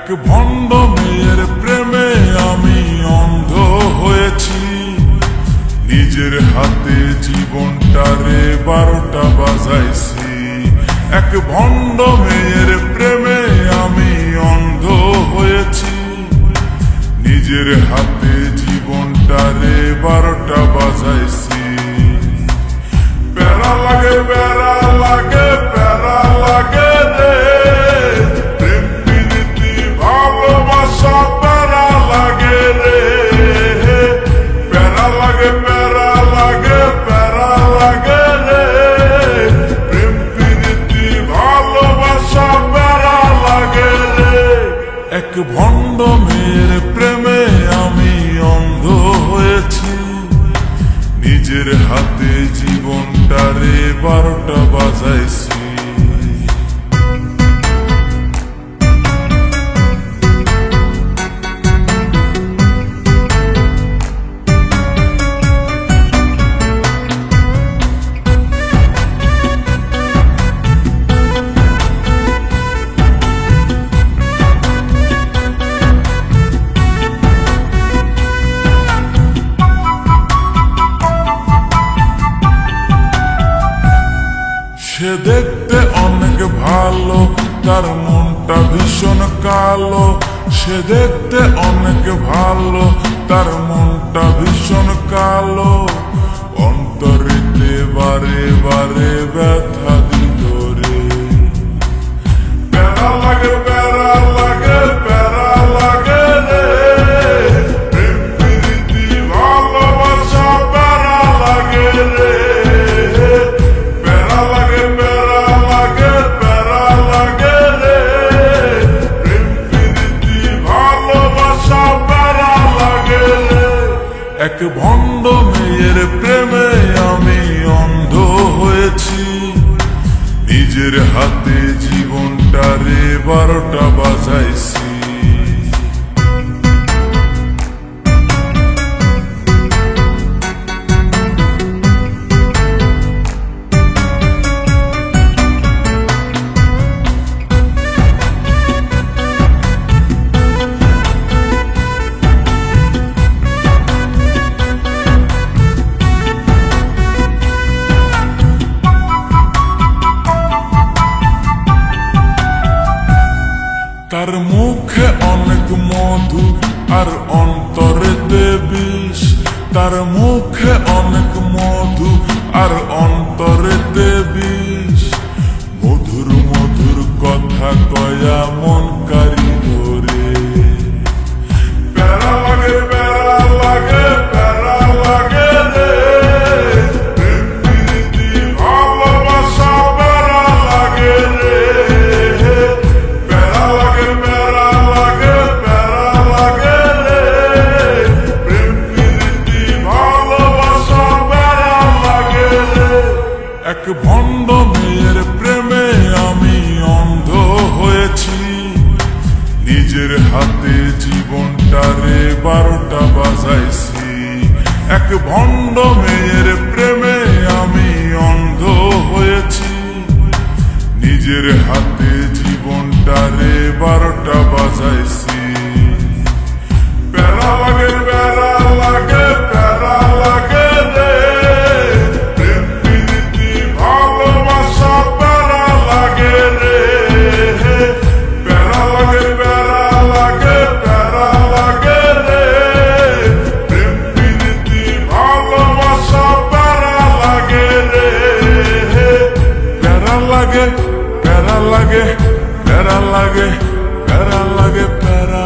এক ভণ্ড মেয়ের প্রেমে আমি অন্ধ হয়েছি, নিজের হাতে জীবনটারে 12টা বাজাইছি। এক ভণ্ড মেয়ের প্রেমে আমি অন্ধ হয়েছি, নিজের হাতে জীবনটারে 12টা বাজাইছি। প্যারা লাগে প্যারা লাগে প্যারা লাগে রে, প্রেম প্রীতি ভালোবাসা প্যারা লাগে রে। প্যারা লাগে প্যারা লাগে প্যারা লাগে রে, প্রেম প্রীতি ভালোবাসা প্যারা লাগে রে। এক ভণ্ড মেয়ের প্রেমে আমি অন্ধ হয়েছি, নিজের হাতে জীবনটারে 12টা বাজাইছি। সে দেখতে অনেক ভালো, তার মনটা ভীষণ কালো। সে দেখতে অনেক ভালো, তার মনটা ভীষণ কালো। অন্তরেতে বারে বারে ব্যথা দিল রে। প্যারা লাগে প্যারা লাগে প্যারা লাগে রে, প্রেম প্রীতি ভালোবাসা প্যারা লাগে রে। এক ভণ্ড মেয়ের প্রেমে আমি অন্ধ হয়েছি, নিজের হাতে জীবনটারে 12টা বাজাইছি। তার মুখে অনেক মধু আর অন্তরেতে বিষ। তার মুখে অনেক মধু আর অন্তরেতে বিষ। মধুর মধুর কথা কয়া মন কারিল রে। প্যারা লাগে প্যারা লাগে প্যারা লাগে রে, প্রেম প্রীতি ভালোবাসা প্যারা লাগে রে। এক ভণ্ড মেয়ের প্রেমে আমি অন্ধ হয়েছি, নিজের হাতে জীবনটারে 12টা বাজাইছি। এক ভণ্ড মেয়ের প্রেমে আমি অন্ধ হয়েছি, নিজের হাতে জীবনটারে 12টা বাজাইছি। প্যারা লাগে প্যারা লাগে প্যারা লাগে রে, প্যারা লাগে প্যারা লাগে প্যারা লাগে প্যারা।